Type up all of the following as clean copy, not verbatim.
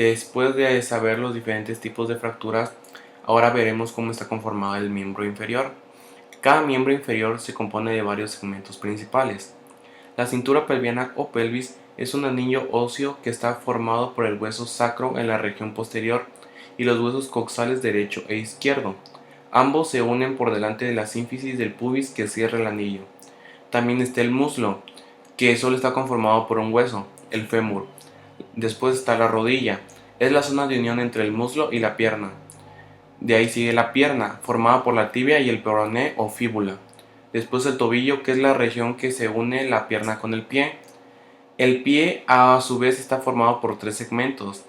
Después de saber los diferentes tipos de fracturas, ahora veremos cómo está conformado el miembro inferior. Cada miembro inferior se compone de varios segmentos principales. La cintura pelviana o pelvis es un anillo óseo que está formado por el hueso sacro en la región posterior y los huesos coxales derecho e izquierdo. Ambos se unen por delante de la sínfisis del pubis que cierra el anillo. También está el muslo, que solo está conformado por un hueso, el fémur. Después está la rodilla, es la zona de unión entre el muslo y la pierna. De ahí sigue la pierna, formada por la tibia y el peroné o fíbula. Después el tobillo, que es la región que se une la pierna con el pie. El pie a su vez está formado por tres segmentos.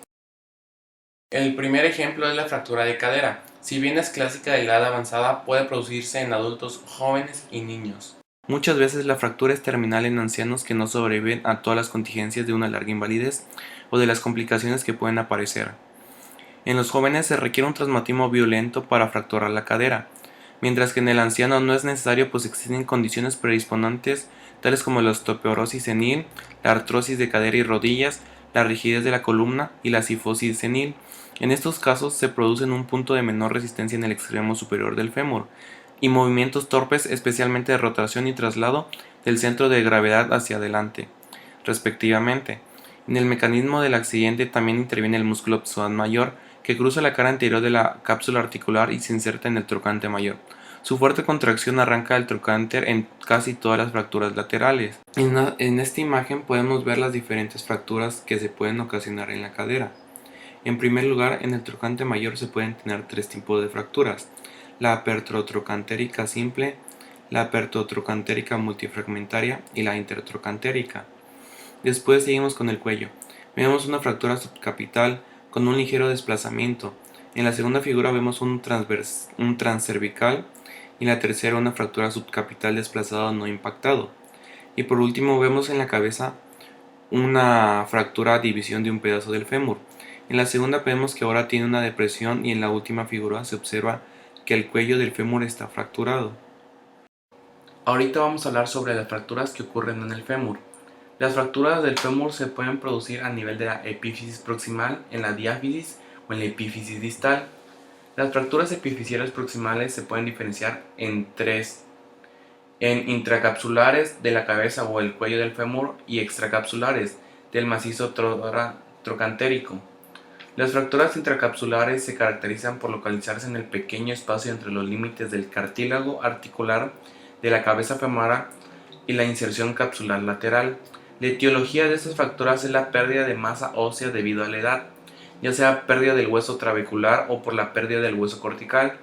El primer ejemplo es la fractura de cadera. Si bien es clásica de la edad avanzada, puede producirse en adultos jóvenes y niños. Muchas veces la fractura es terminal en ancianos que no sobreviven a todas las contingencias de una larga invalidez o de las complicaciones que pueden aparecer. En los jóvenes se requiere un traumatismo violento para fracturar la cadera, mientras que en el anciano no es necesario, pues existen condiciones predisponentes tales como la osteoporosis senil, la artrosis de cadera y rodillas, la rigidez de la columna y la cifosis senil. En estos casos se produce un punto de menor resistencia en el extremo superior del fémur y movimientos torpes, especialmente de rotación y traslado del centro de gravedad hacia adelante, respectivamente. En el mecanismo del accidente también interviene el músculo psoas mayor, que cruza la cara anterior de la cápsula articular y se inserta en el trocánter mayor. Su fuerte contracción arranca el trocánter en casi todas las fracturas laterales. En esta imagen podemos ver las diferentes fracturas que se pueden ocasionar en la cadera. En primer lugar, en el trocánter mayor se pueden tener tres tipos de fracturas: la apertotrocantérica simple, la apertotrocantérica multifragmentaria y la intertrocantérica. Después seguimos con el cuello. Vemos una fractura subcapital con un ligero desplazamiento. En la segunda figura vemos un transcervical y en la tercera una fractura subcapital desplazado no impactado. Y por último vemos en la cabeza una fractura división de un pedazo del fémur. En la segunda vemos que ahora tiene una depresión y en la última figura se observa que el cuello del fémur está fracturado. Ahorita vamos a hablar sobre las fracturas que ocurren en el fémur. Las fracturas del fémur se pueden producir a nivel de la epífisis proximal, en la diáfisis o en la epífisis distal. Las fracturas epifisiales proximales se pueden diferenciar en tres: en intracapsulares de la cabeza o el cuello del fémur y extracapsulares del macizo trocantérico. Las fracturas intracapsulares se caracterizan por localizarse en el pequeño espacio entre los límites del cartílago articular de la cabeza femoral y la inserción capsular lateral. La etiología de estas fracturas es la pérdida de masa ósea debido a la edad, ya sea pérdida del hueso trabecular o por la pérdida del hueso cortical,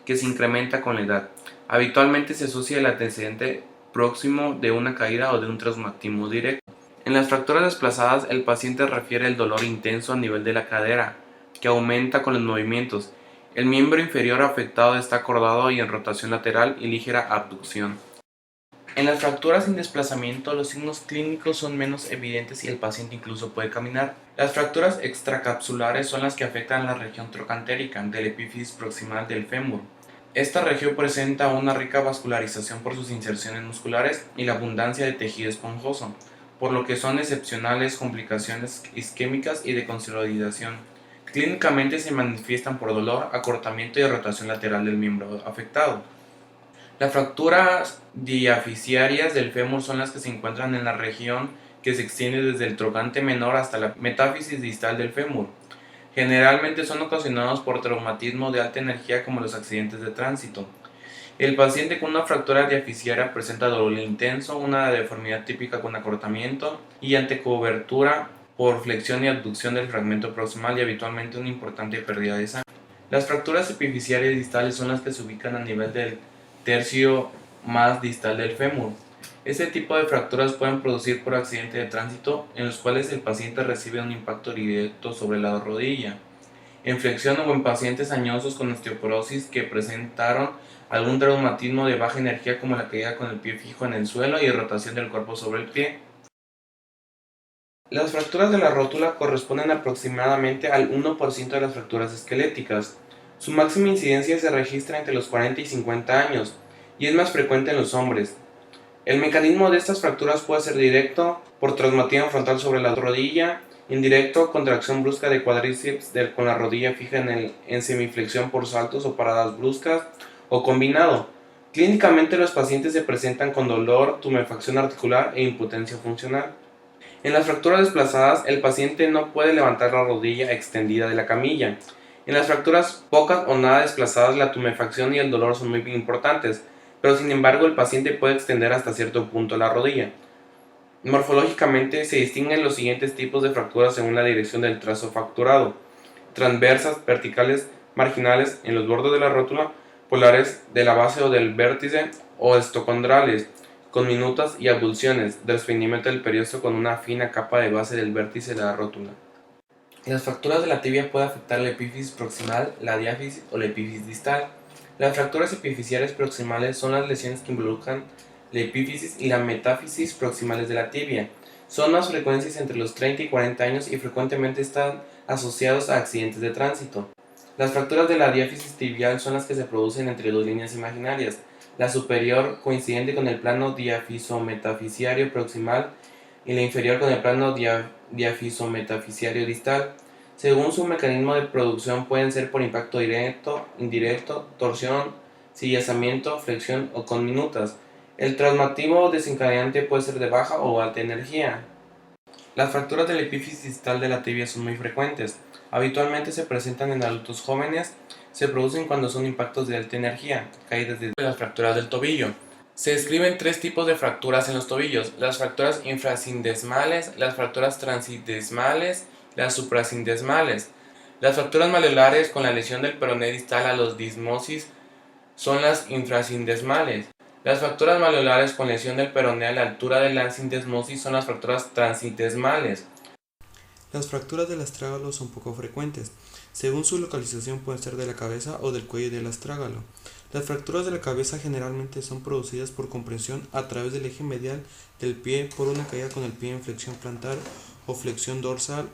que se incrementa con la edad. Habitualmente se asocia el antecedente próximo de una caída o de un traumatismo directo. En las fracturas desplazadas, el paciente refiere el dolor intenso a nivel de la cadera, que aumenta con los movimientos. El miembro inferior afectado está acordado y en rotación lateral y ligera abducción. En las fracturas sin desplazamiento, los signos clínicos son menos evidentes y el paciente incluso puede caminar. Las fracturas extracapsulares son las que afectan la región trocantérica del epífisis proximal del fémur. Esta región presenta una rica vascularización por sus inserciones musculares y la abundancia de tejido esponjoso, por lo que son excepcionales complicaciones isquémicas y de consolidación. Clínicamente se manifiestan por dolor, acortamiento y rotación lateral del miembro afectado. Las fracturas diafisiarias del fémur son las que se encuentran en la región que se extiende desde el trocánter menor hasta la metáfisis distal del fémur. Generalmente son ocasionados por traumatismo de alta energía como los accidentes de tránsito. El paciente con una fractura diafisiaria presenta dolor intenso, una deformidad típica con acortamiento y antecobertura por flexión y abducción del fragmento proximal y habitualmente una importante pérdida de sangre. Las fracturas epifisiarias distales son las que se ubican a nivel del tercio más distal del fémur. Este tipo de fracturas pueden producir por accidente de tránsito, en los cuales el paciente recibe un impacto directo sobre la rodilla, en flexión o en pacientes añosos con osteoporosis que presentaron algún traumatismo de baja energía como la caída con el pie fijo en el suelo y rotación del cuerpo sobre el pie. Las fracturas de la rótula corresponden aproximadamente al 1% de las fracturas esqueléticas. Su máxima incidencia se registra entre los 40 y 50 años y es más frecuente en los hombres. El mecanismo de estas fracturas puede ser directo, por traumatismo frontal sobre la rodilla, Indirecto, contracción brusca de cuádriceps con la rodilla fija en semiflexión por saltos o paradas bruscas, o combinado. Clínicamente los pacientes se presentan con dolor, tumefacción articular e impotencia funcional. En las fracturas desplazadas, el paciente no puede levantar la rodilla extendida de la camilla. En las fracturas pocas o nada desplazadas, la tumefacción y el dolor son muy importantes, pero sin embargo el paciente puede extender hasta cierto punto la rodilla. Morfológicamente se distinguen los siguientes tipos de fracturas según la dirección del trazo fracturado: transversas, verticales, marginales en los bordes de la rótula, polares de la base o del vértice, o estocondrales, con minutas y abulsiones del desprendimiento del periósteo con una fina capa de base del vértice de la rótula. Las fracturas de la tibia pueden afectar la epífisis proximal, la diáfisis o la epífisis distal. Las fracturas epifisiales proximales son las lesiones que involucran la epífisis y la metáfisis proximales de la tibia. Son más frecuentes entre los 30 y 40 años y frecuentemente están asociados a accidentes de tránsito. Las fracturas de la diáfisis tibial son las que se producen entre dos líneas imaginarias, la superior coincidente con el plano diafisometafisiario proximal y la inferior con el plano diafisometafisiario distal. Según su mecanismo de producción pueden ser por impacto directo, indirecto, torsión, sillazamiento, flexión o con minutas. El traumativo desencadenante puede ser de baja o alta energía. Las fracturas de la epífisis distal de la tibia son muy frecuentes. Habitualmente se presentan en adultos jóvenes. Se producen cuando son impactos de alta energía, caídas de las fracturas del tobillo. Se describen tres tipos de fracturas en los tobillos: las fracturas infrasindesmales, las fracturas transindesmales, las suprasindesmales. Las fracturas malleolares con la lesión del peroné distal a los dismosis son las infrasindesmales. Las fracturas malleolares con lesión del peroné a la altura de la sindesmosis son las fracturas transindesmales. Las fracturas del astrágalo son poco frecuentes. Según su localización pueden ser de la cabeza o del cuello del astrágalo. Las fracturas de la cabeza generalmente son producidas por compresión a través del eje medial del pie por una caída con el pie en flexión plantar o flexión dorsal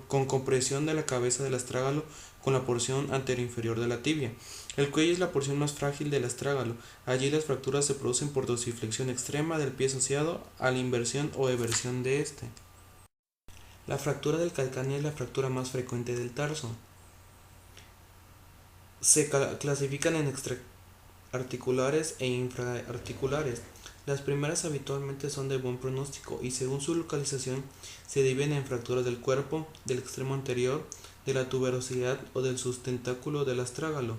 con compresión de la cabeza del astrágalo con la porción anteroinferior de la tibia. El cuello es la porción más frágil del astrágalo. Allí las fracturas se producen por dorsiflexión extrema del pie asociado a la inversión o eversión de este. La fractura del calcáneo es la fractura más frecuente del tarso. Se clasifican en extraarticulares e infraarticulares. Las primeras habitualmente son de buen pronóstico y según su localización se dividen en fracturas del cuerpo, del extremo anterior, de la tuberosidad o del sustentáculo del astrágalo.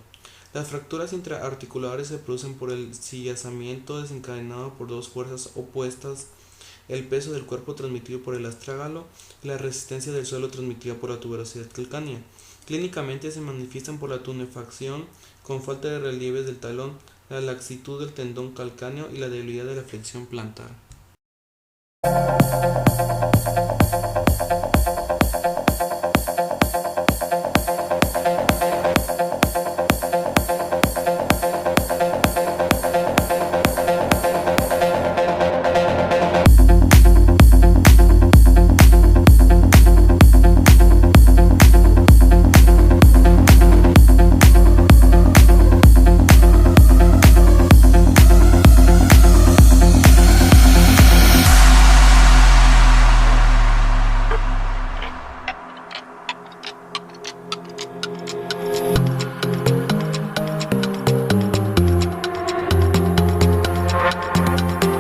Las fracturas intraarticulares se producen por el sillazamiento desencadenado por dos fuerzas opuestas: el peso del cuerpo transmitido por el astrágalo y la resistencia del suelo transmitida por la tuberosidad calcánea. Clínicamente se manifiestan por la tumefacción con falta de relieves del talón, la laxitud del tendón calcáneo y la debilidad de la flexión plantar.